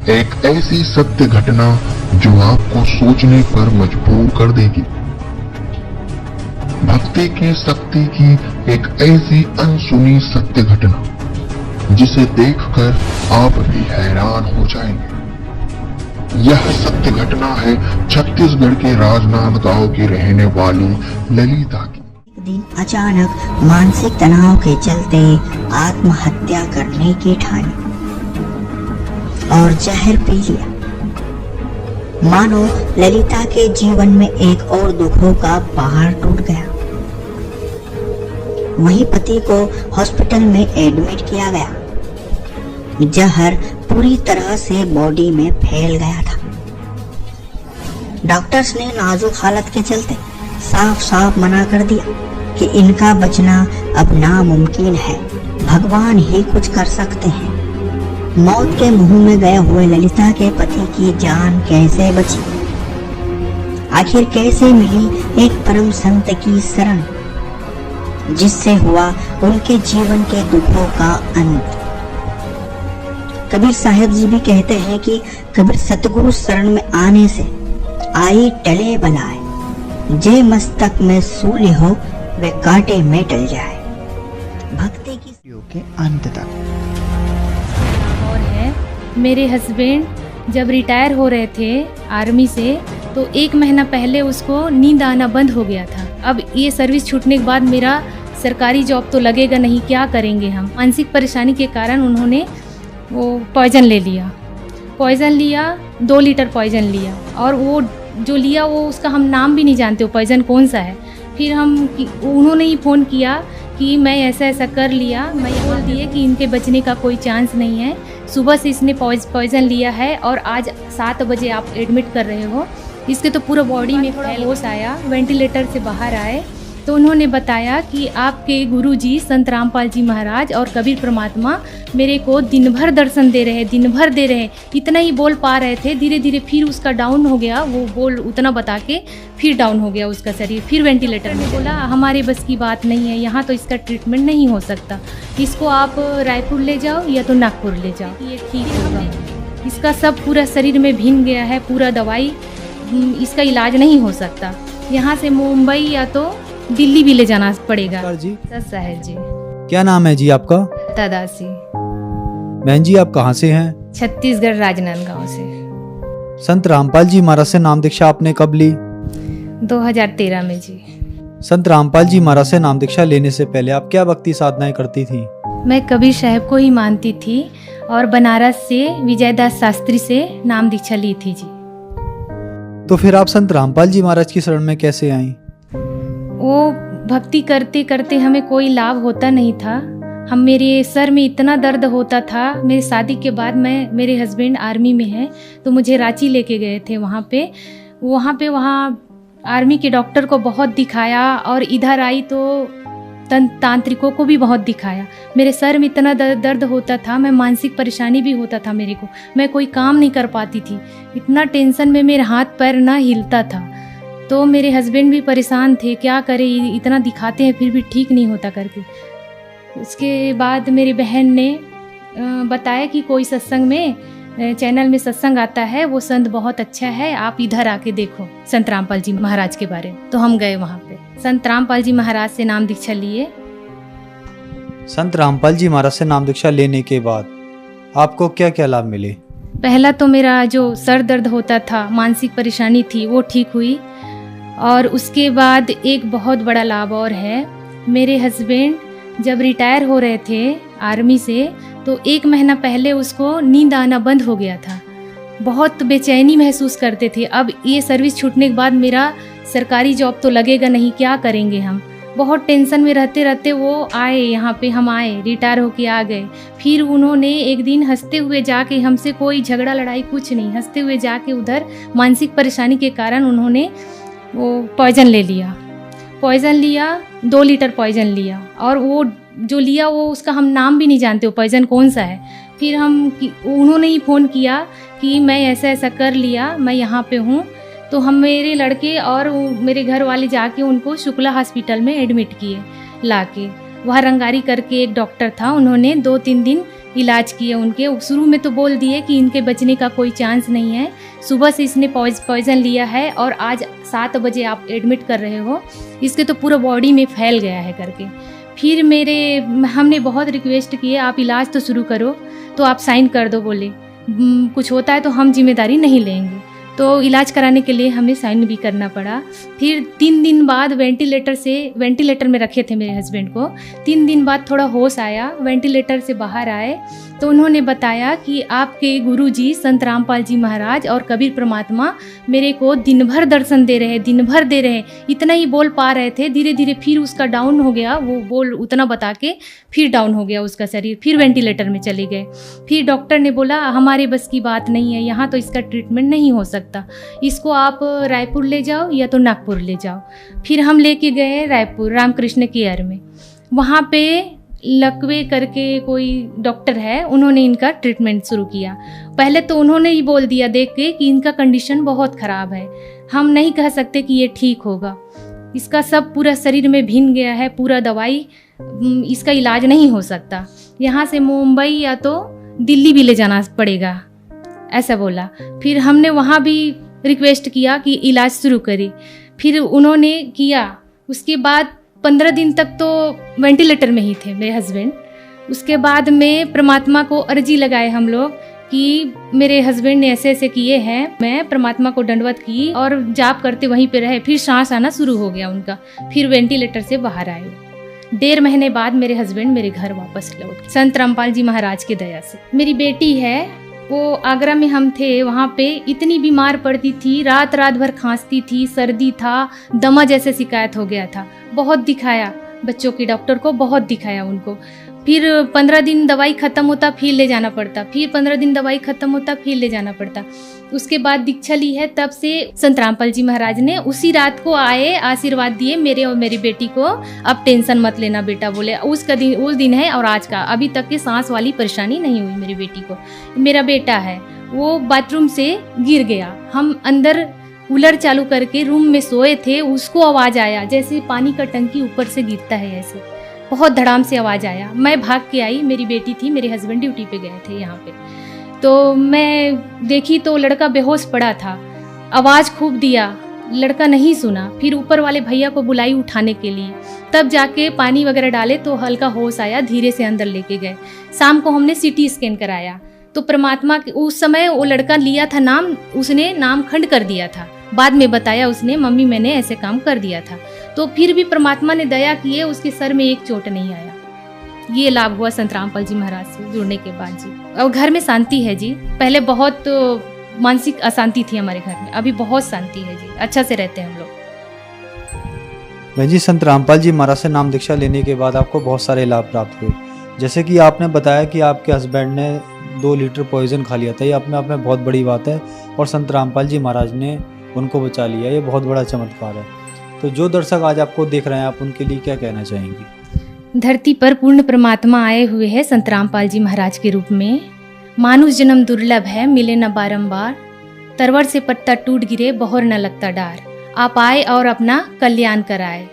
एक ऐसी सत्य घटना जो आपको सोचने पर मजबूर कर देगी। भक्ति की शक्ति की एक ऐसी अनसुनी सत्य घटना जिसे देखकर आप भी हैरान हो जाएंगे। यह सत्य घटना है छत्तीसगढ़ के राजनांद गांव की रहने वाली ललिता की। एक दिन अचानक मानसिक तनाव के चलते आत्महत्या करने की ठानी और जहर पी लिया। मानो ललिता के जीवन में एक और दुखों का पहाड़ टूट गया। वहीं पति को हॉस्पिटल में एडमिट किया गया। जहर पूरी तरह से बॉडी में फैल गया था। डॉक्टर्स ने नाजुक हालत के चलते साफ साफ मना कर दिया कि इनका बचना अब नामुमकिन है, भगवान ही कुछ कर सकते हैं। मौत के मुंह में गए हुए ललिता के पति की जान कैसे बची? आखिर कैसे मिली एक परम संत की शरण जिससे हुआ उनके जीवन के दुखों का अंत? कबीर साहब जी भी कहते हैं कि कबीर सतगुरु शरण में आने से आई टले बलाए, जे मस्तक में सूली हो वे कांटे में टल जाए। भक्ति की के अंत तक। और है, मेरे हस्बैंड जब रिटायर हो रहे थे आर्मी से तो 1 महीना पहले उसको नींद आना बंद हो गया था। अब ये सर्विस छूटने के बाद मेरा सरकारी जॉब तो लगेगा नहीं, क्या करेंगे हम? मानसिक परेशानी के कारण उन्होंने वो पॉइज़न ले लिया। पॉइज़न लिया, 2 लीटर पॉइज़न लिया, और वो जो लिया वो उसका हम नाम भी नहीं जानते वो पॉइज़न कौन सा है। फिर उन्होंने ही फ़ोन किया कि मैं ऐसा ऐसा कर लिया। मैं ये बोल दिए कि इनके बचने का कोई चांस नहीं है। सुबह से इसने पॉइज़न लिया है और आज 7 बजे आप एडमिट कर रहे हो। इसके तो पूरा बॉडी में होश आया, वेंटिलेटर से बाहर आए तो उन्होंने बताया कि आपके गुरुजी संत रामपाल जी महाराज और कबीर परमात्मा मेरे को दिन भर दर्शन दे रहे हैं। इतना ही बोल पा रहे थे, धीरे धीरे फिर उसका डाउन हो गया। वो बोल उतना बता के फिर डाउन हो गया उसका शरीर। फिर वेंटिलेटर में बोला हमारे बस की बात नहीं है, यहाँ तो इसका ट्रीटमेंट नहीं हो सकता, इसको आप रायपुर ले जाओ या तो नागपुर ले जाओ, ये ठीक होगा। इसका सब पूरा शरीर में भीन गया है, पूरा दवाई, इसका इलाज नहीं हो सकता। यहाँ से मुंबई या तो दिल्ली भी ले जाना पड़ेगा। जी साहेब जी। क्या नाम है जी आपका? तदासी। बहन जी आप कहाँ से हैं? छत्तीसगढ़ राजनांदगांव से। संत रामपाल जी महाराज से नाम दीक्षा आपने कब ली? 2013 में जी। संत रामपाल जी महाराज से नाम दीक्षा लेने से पहले आप क्या भक्ति साधनाएं करती थी? मैं कबीर साहब को ही मानती थी और बनारस से विजयदास शास्त्री से नाम दीक्षा ली थी जी। तो फिर आप संत रामपाल जी महाराज की शरण में कैसे आईं? वो भक्ति करते करते हमें कोई लाभ होता नहीं था। मेरे सर में इतना दर्द होता था। मेरी शादी के बाद मेरे हस्बैंड आर्मी में हैं तो मुझे रांची लेके गए थे। वहाँ आर्मी के डॉक्टर को बहुत दिखाया और इधर आई तो तांत्रिकों को भी बहुत दिखाया। मेरे सर में इतना दर्द होता था, मैं मानसिक परेशानी भी होता था मेरे को, मैं कोई काम नहीं कर पाती थी। इतना टेंशन में मेरे हाथ पैर ना हिलता था। तो मेरे हस्बैंड भी परेशान थे, क्या करें, इतना दिखाते हैं फिर भी ठीक नहीं होता करके। उसके बाद मेरी बहन ने बताया कि कोई सत्संग में चैनल में सत्संग आता है, वो संत बहुत अच्छा है, आप इधर आके देखो संत रामपाल जी महाराज के बारे में। तो हम गए वहाँ पे, संत रामपाल जी महाराज से नाम दीक्षा लिए। संत रामपाल जी महाराज से नाम दीक्षा लेने के बाद आपको क्या क्या लाभ मिले? पहला तो मेरा जो सर दर्द होता था, मानसिक परेशानी थी, वो ठीक हुई। और उसके बाद एक बहुत बड़ा लाभ और है, मेरे हस्बैंड जब रिटायर हो रहे थे आर्मी से तो 1 महीना पहले उसको नींद आना बंद हो गया था। बहुत बेचैनी महसूस करते थे। अब ये सर्विस छूटने के बाद मेरा सरकारी जॉब तो लगेगा नहीं, क्या करेंगे हम? बहुत टेंशन में रहते रहते वो आए, यहाँ पे हम आए, रिटायर होके आ गए। फिर उन्होंने एक दिन हंसते हुए जाके, हमसे कोई झगड़ा लड़ाई कुछ नहीं, हंसते हुए जाके उधर मानसिक परेशानी के कारण उन्होंने वो पॉइज़न ले लिया। 2 लीटर पॉइज़न लिया, और वो जो लिया वो उसका हम नाम भी नहीं जानते वो पॉइज़न कौन सा है। फिर उन्होंने ही फ़ोन किया कि मैं ऐसा ऐसा कर लिया, मैं यहाँ पे हूँ। तो हम मेरे लड़के और मेरे घर वाले जाके उनको शुक्ला हॉस्पिटल में एडमिट किए लाके। वहाँ रंगारी करके एक डॉक्टर था, उन्होंने 2-3 दिन इलाज किए उनके। शुरू में तो बोल दिए कि इनके बचने का कोई चांस नहीं है, सुबह से इसने पॉइजन लिया है और आज 7 बजे आप एडमिट कर रहे हो, इसके तो पूरा बॉडी में फैल गया है करके। फिर हमने बहुत रिक्वेस्ट किए, आप इलाज तो शुरू करो, तो आप साइन कर दो, बोले कुछ होता है तो हम जिम्मेदारी नहीं लेंगे। तो इलाज कराने के लिए हमें साइन भी करना पड़ा। फिर 3 दिन बाद वेंटिलेटर में रखे थे मेरे हस्बैंड को। 3 दिन बाद थोड़ा होश आया, वेंटिलेटर से बाहर आए तो उन्होंने बताया कि आपके गुरुजी संत रामपाल जी महाराज और कबीर परमात्मा मेरे को दिन भर दर्शन दे रहे। इतना ही बोल पा रहे थे। धीरे धीरे फिर उसका डाउन हो गया, वो बोल उतना बता के फिर डाउन हो गया उसका शरीर। फिर वेंटिलेटर में चले गए। फिर डॉक्टर ने बोला हमारे बस की बात नहीं है, यहाँ तो इसका ट्रीटमेंट नहीं हो सकता, इसको आप रायपुर ले जाओ या तो नागपुर ले जाओ। फिर हम लेके गए रायपुर रामकृष्ण केयर में। वहाँ पे लकवे करके कोई डॉक्टर है, उन्होंने इनका ट्रीटमेंट शुरू किया। पहले तो उन्होंने ही बोल दिया देख के कि इनका कंडीशन बहुत ख़राब है, हम नहीं कह सकते कि ये ठीक होगा, इसका सब पूरा शरीर में भिन गया है, पूरा दवाई इसका इलाज नहीं हो सकता, यहाँ से मुंबई या तो दिल्ली भी ले जाना पड़ेगा, ऐसा बोला। फिर हमने वहाँ भी रिक्वेस्ट किया कि इलाज शुरू करें, फिर उन्होंने किया। उसके बाद 15 दिन तक तो वेंटिलेटर में ही थे मेरे हस्बैंड। उसके बाद में परमात्मा को अर्जी लगाए हम लोग कि मेरे हस्बैंड ने ऐसे ऐसे किए हैं। मैं परमात्मा को दंडवत की और जाप करते वहीं पे रहे। फिर सांस आना शुरू हो गया उनका, फिर वेंटिलेटर से बाहर आए। 1.5 महीने बाद मेरे हस्बैंड मेरे घर वापस लौट, संत रामपाल जी महाराज की दया से। मेरी बेटी है, वो आगरा में हम थे, वहाँ पे इतनी बीमार पड़ती थी, रात भर खांसती थी, सर्दी था, दमा जैसे शिकायत हो गया था। बहुत दिखाया बच्चों के डॉक्टर को, बहुत दिखाया उनको। फिर 15 दिन दवाई ख़त्म होता फिर ले जाना पड़ता, फिर 15 दिन दवाई ख़त्म होता फिर ले जाना पड़ता। उसके बाद दीक्षा ली है, तब से संत रामपाल जी महाराज ने उसी रात को आए, आशीर्वाद दिए मेरे और मेरी बेटी को। अब टेंशन मत लेना बेटा, बोले उस दिन है और आज का, अभी तक के सांस वाली परेशानी नहीं हुई मेरी बेटी को। मेरा बेटा है, वो बाथरूम से गिर गया, हम अंदर कूलर चालू करके रूम में सोए थे, उसको आवाज़ आया जैसे पानी का टंकी ऊपर से गिरता है, ऐसे बहुत धड़ाम से आवाज़ आया। मैं भाग के आई, मेरी बेटी थी, मेरे हस्बैंड ड्यूटी पे गए थे यहाँ पे। तो मैं देखी तो लड़का बेहोश पड़ा था, आवाज़ खूब दिया, लड़का नहीं सुना। फिर ऊपर वाले भैया को बुलाई उठाने के लिए, तब जाके पानी वगैरह डाले तो हल्का होश आया, धीरे से अंदर लेके गए। शाम को हमने CT स्कैन कराया तो परमात्मा के उस समय वो लड़का लिया था नाम, उसने नाम खंड कर दिया था। बाद में बताया उसने, मम्मी मैंने ऐसे काम कर दिया था। तो फिर भी परमात्मा ने दया किए, उसके सर में एक चोट नहीं आया। ये लाभ हुआ संत रामपाल जी महाराज से जुड़ने के बाद जी। और घर में शांति है जी, पहले बहुत मानसिक अशांति थी हमारे घर में, अभी बहुत शांति है जी, अच्छा से रहते हैं हम लोग। बहन जी, संत रामपाल जी महाराज से नाम दीक्षा लेने के बाद आपको बहुत सारे लाभ प्राप्त हुए, जैसे कि आपने बताया कि आपके हस्बैंड ने 2 लीटर पॉइजन खा लिया था। ये अपने आप में बहुत बड़ी बात है और संत रामपाल जी महाराज ने उनको बचा लिया, ये बहुत बड़ा चमत्कार है। तो जो दर्शक आज आपको देख रहे हैं, आप उनके लिए क्या कहना चाहेंगी? धरती पर पूर्ण परमात्मा आए हुए हैं संत रामपाल जी महाराज के रूप में। मानुष जन्म दुर्लभ है, मिले न बारंबार, तरवर से पत्ता टूट गिरे, बहोर न लगता डार। आप आए और अपना कल्याण कराए।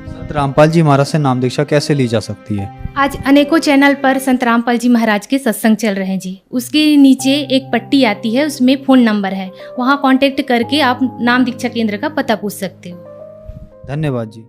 संत रामपाल जी महाराज से नाम दीक्षा कैसे ली जा सकती है? आज अनेकों चैनल पर संत रामपाल जी महाराज के सत्संग चल रहे हैं जी। उसके नीचे एक पट्टी आती है, उसमें फ़ोन नंबर है, वहाँ कांटेक्ट करके आप नाम दीक्षा केंद्र का पता पूछ सकते हो। धन्यवाद जी।